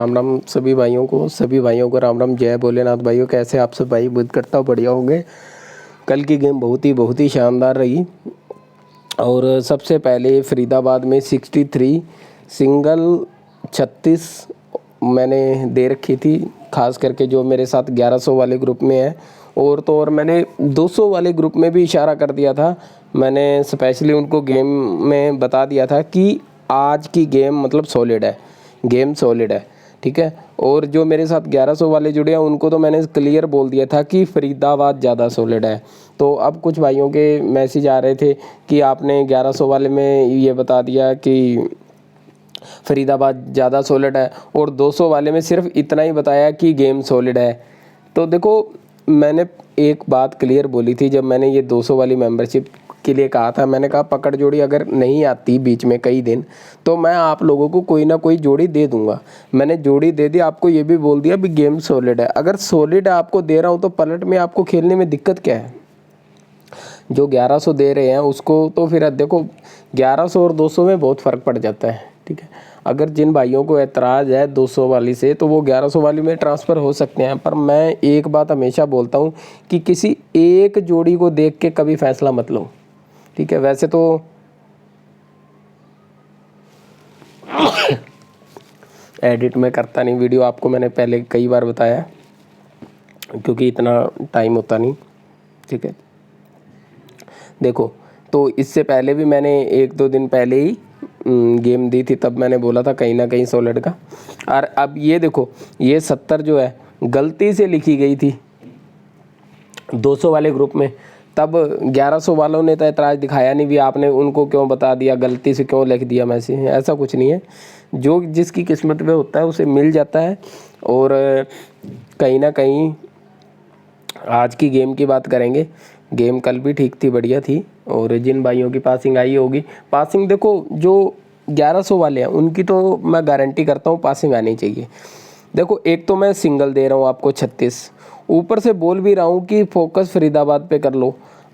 राम राम सभी भाइयों को राम राम। जय भोलेनाथ भाइयों, कैसे आप सब भाई? बुद्ध करता बढ़िया होंगे। कल की गेम बहुत ही शानदार रही। और सबसे पहले फरीदाबाद में 63 सिंगल 36 मैंने दे रखी थी, खास करके जो मेरे साथ 1100 वाले ग्रुप में है। और तो और मैंने 200 वाले ग्रुप में भी इशारा कर दिया था। मैंने स्पेशली उनको गेम में बता दिया था कि आज की गेम मतलब सॉलिड है, गेम सॉलिड है, ठीक है। और जो मेरे साथ 1100 वाले जुड़े हैं उनको तो मैंने क्लियर बोल दिया था कि फरीदाबाद ज़्यादा सॉलिड है। तो अब कुछ भाइयों के मैसेज आ रहे थे कि आपने 1100 वाले में ये बता दिया कि फरीदाबाद ज़्यादा सॉलिड है, और 200 वाले में सिर्फ इतना ही बताया कि गेम सॉलिड है। तो देखो, मैंने एक बात क्लियर बोली थी जब मैंने ये 200 वाली मेंबरशिप के लिए कहा था। मैंने कहा पकड़ जोड़ी अगर नहीं आती बीच में कई दिन तो मैं आप लोगों को कोई ना कोई जोड़ी दे दूंगा। मैंने जोड़ी दे दी, आपको ये भी बोल दिया भी गेम सॉलिड है। अगर सॉलिड आपको दे रहा हूँ तो पलट में आपको खेलने में दिक्कत क्या है? जो 1100 दे रहे हैं उसको तो फिर देखो 1100 और 200 में बहुत फ़र्क पड़ जाता है, ठीक है। अगर जिन भाइयों को एतराज़ है 200 वाली से तो वो 1100 वाली में ट्रांसफ़र हो सकते हैं। पर मैं एक बात हमेशा बोलता हूँ कि किसी एक जोड़ी को देख के कभी फैसला मत लो, ठीक है। वैसे तो एडिट में करता नहीं वीडियो, आपको मैंने पहले कई बार बताया, क्योंकि इतना टाइम होता नहीं, ठीक है। देखो, तो इससे पहले भी मैंने 1-2 दिन पहले ही गेम दी थी, तब मैंने बोला था कहीं ना कहीं सॉलिड का। और अब ये देखो, ये 70 जो है गलती से लिखी गई थी 200 वाले ग्रुप में। तब 1100 वालों ने तो एतराज़ दिखाया नहीं भी आपने उनको क्यों बता दिया, गलती से क्यों लिख दिया मैसेज। ऐसा कुछ नहीं है, जो जिसकी किस्मत में होता है उसे मिल जाता है। और कहीं ना कहीं आज की गेम की बात करेंगे। गेम कल भी ठीक थी, बढ़िया थी। और जिन भाइयों की पासिंग आई होगी, पासिंग देखो जो 1100 वाले हैं उनकी तो मैं गारंटी करता हूँ पासिंग आनी चाहिए। देखो, एक तो मैं सिंगल दे रहा हूँ आपको 36, ऊपर से बोल भी रहा हूँ कि फोकस फरीदाबाद पे कर लो।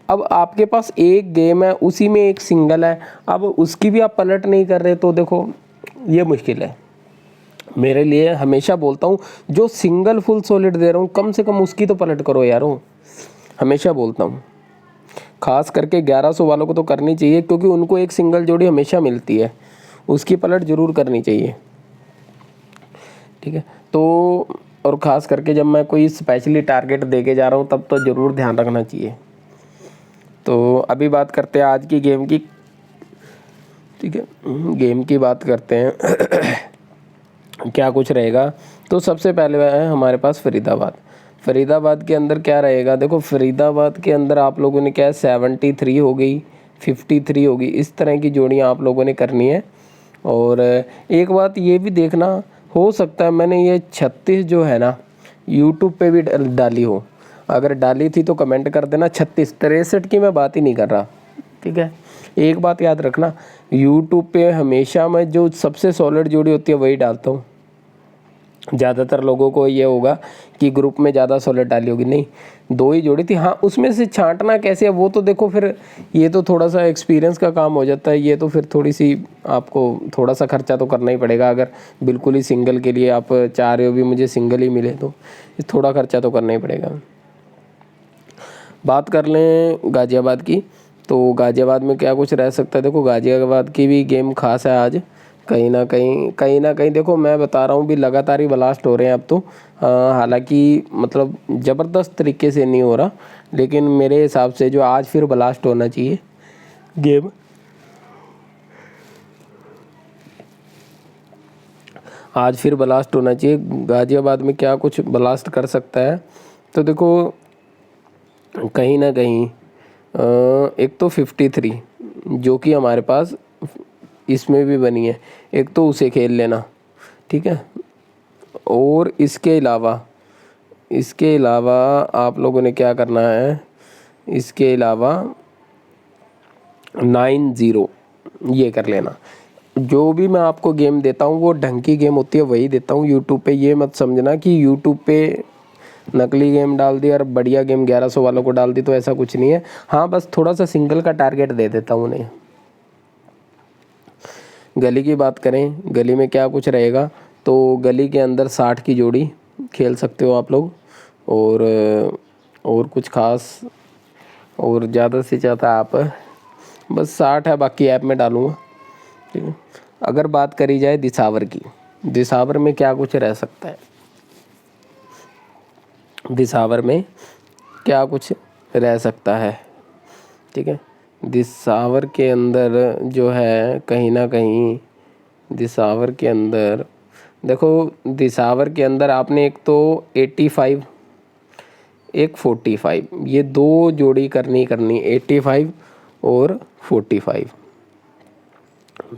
अब आपके पास एक गेम है, उसी में एक सिंगल है, अब उसकी भी आप पलट नहीं कर रहे, तो देखो ये मुश्किल है। मेरे लिए हमेशा बोलता हूँ जो सिंगल फुल सॉलिड दे रहा हूँ कम से कम उसकी तो पलट करो यारो, हमेशा बोलता हूँ। खास करके 1100 वालों को तो करनी चाहिए, क्योंकि उनको एक सिंगल जोड़ी हमेशा मिलती है, उसकी पलट ज़रूर करनी चाहिए, ठीक है। तो और ख़ास करके जब मैं कोई स्पेशली टारगेट दे के जा रहा हूँ तब तो ज़रूर ध्यान रखना चाहिए। तो अभी बात करते हैं आज की गेम की, ठीक है। गेम की बात करते हैं क्या कुछ रहेगा। तो सबसे पहले है हमारे पास फरीदाबाद। फरीदाबाद के अंदर क्या रहेगा? देखो, फरीदाबाद के अंदर आप लोगों ने क्या है, 73 हो गई, 53 होगी, इस तरह की जोड़ियाँ आप लोगों ने करनी है। और एक बात ये भी देखना, हो सकता है मैंने ये 36 जो है ना यूट्यूब पे भी डाली हो। अगर डाली थी तो कमेंट कर देना। 36 63 की मैं बात ही नहीं कर रहा, ठीक है। एक बात याद रखना, यूट्यूब पे हमेशा मैं जो सबसे सॉलिड जोड़ी होती है वही डालता हूँ। ज़्यादातर लोगों को ये होगा कि ग्रुप में ज़्यादा सॉलिड डाली होगी, नहीं, 2 ही जोड़ी थी। हाँ, उसमें से छांटना कैसे है वो तो देखो, फिर ये तो थोड़ा सा एक्सपीरियंस का काम हो जाता है। ये तो फिर थोड़ी सी आपको थोड़ा सा खर्चा तो करना ही पड़ेगा। अगर बिल्कुल ही सिंगल के लिए आप चाह रहे हो भी मुझे सिंगल ही मिले तो थोड़ा खर्चा तो करना ही पड़ेगा। बात कर लें गाज़ियाबाद की, तो गाज़ियाबाद में क्या कुछ रह सकता है। देखो, गाज़ियाबाद की भी गेम खास है आज। कहीं ना कहीं देखो, मैं बता रहा हूँ भी लगातार ही ब्लास्ट हो रहे हैं अब तो। हालांकि मतलब ज़बरदस्त तरीके से नहीं हो रहा, लेकिन मेरे हिसाब से जो आज फिर ब्लास्ट होना चाहिए गेम, आज फिर ब्लास्ट होना चाहिए। गाज़ियाबाद में क्या कुछ ब्लास्ट कर सकता है, तो देखो कहीं ना कहीं एक तो 53 जो कि हमारे पास इसमें भी बनी है, एक तो उसे खेल लेना, ठीक है। और इसके अलावा आप लोगों ने क्या करना है, इसके अलावा 90 ये कर लेना। जो भी मैं आपको गेम देता हूँ वो ढंग की गेम होती है वही देता हूँ यूट्यूब पे। ये मत समझना कि यूट्यूब पे नकली गेम डाल दी और बढ़िया गेम 1100 वालों को डाल दी, तो ऐसा कुछ नहीं है। हाँ, बस थोड़ा सा सिंगल का टारगेट दे देता हूँ उन्हें। गली की बात करें, गली में क्या कुछ रहेगा, तो गली के अंदर 60 की जोड़ी खेल सकते हो आप लोग। और कुछ खास और ज़्यादा से ज़्यादा आप बस 60 है, बाकी ऐप में डालूँगा, ठीक है। अगर बात करी जाए दिसावर की, दिसावर में क्या कुछ रह सकता है, दिसावर में क्या कुछ रह सकता है, ठीक है। दिसावर के अंदर जो है कहीं ना कहीं, दिसावर के अंदर देखो, दिसावर के अंदर आपने एक तो 85 एक 45 ये दो जोड़ी करनी 85 और 45,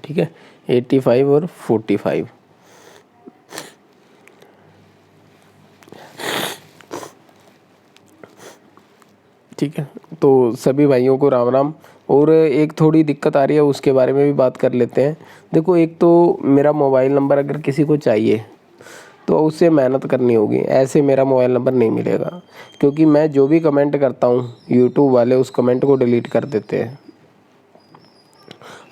ठीक है, 85 और 45, ठीक है। तो सभी भाइयों को राम राम। और एक थोड़ी दिक्कत आ रही है, उसके बारे में भी बात कर लेते हैं। देखो, एक तो मेरा मोबाइल नंबर अगर किसी को चाहिए तो उससे मेहनत करनी होगी, ऐसे मेरा मोबाइल नंबर नहीं मिलेगा, क्योंकि मैं जो भी कमेंट करता हूँ यूट्यूब वाले उस कमेंट को डिलीट कर देते हैं।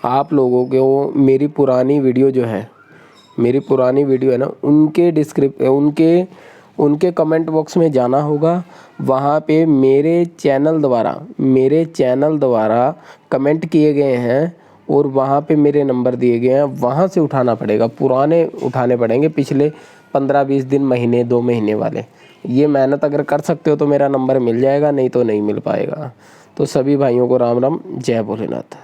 आप लोगों को मेरी पुरानी वीडियो जो है, मेरी पुरानी वीडियो है ना, उनके कमेंट बॉक्स में जाना होगा। वहाँ पे मेरे चैनल द्वारा कमेंट किए गए हैं और वहाँ पे मेरे नंबर दिए गए हैं, वहाँ से उठाना पड़ेगा, पुराने उठाने पड़ेंगे, पिछले 15-20 दिन, महीने 2 महीने वाले। ये मेहनत अगर कर सकते हो तो मेरा नंबर मिल जाएगा, नहीं तो नहीं मिल पाएगा। तो सभी भाइयों को राम राम, जय भोलेनाथ।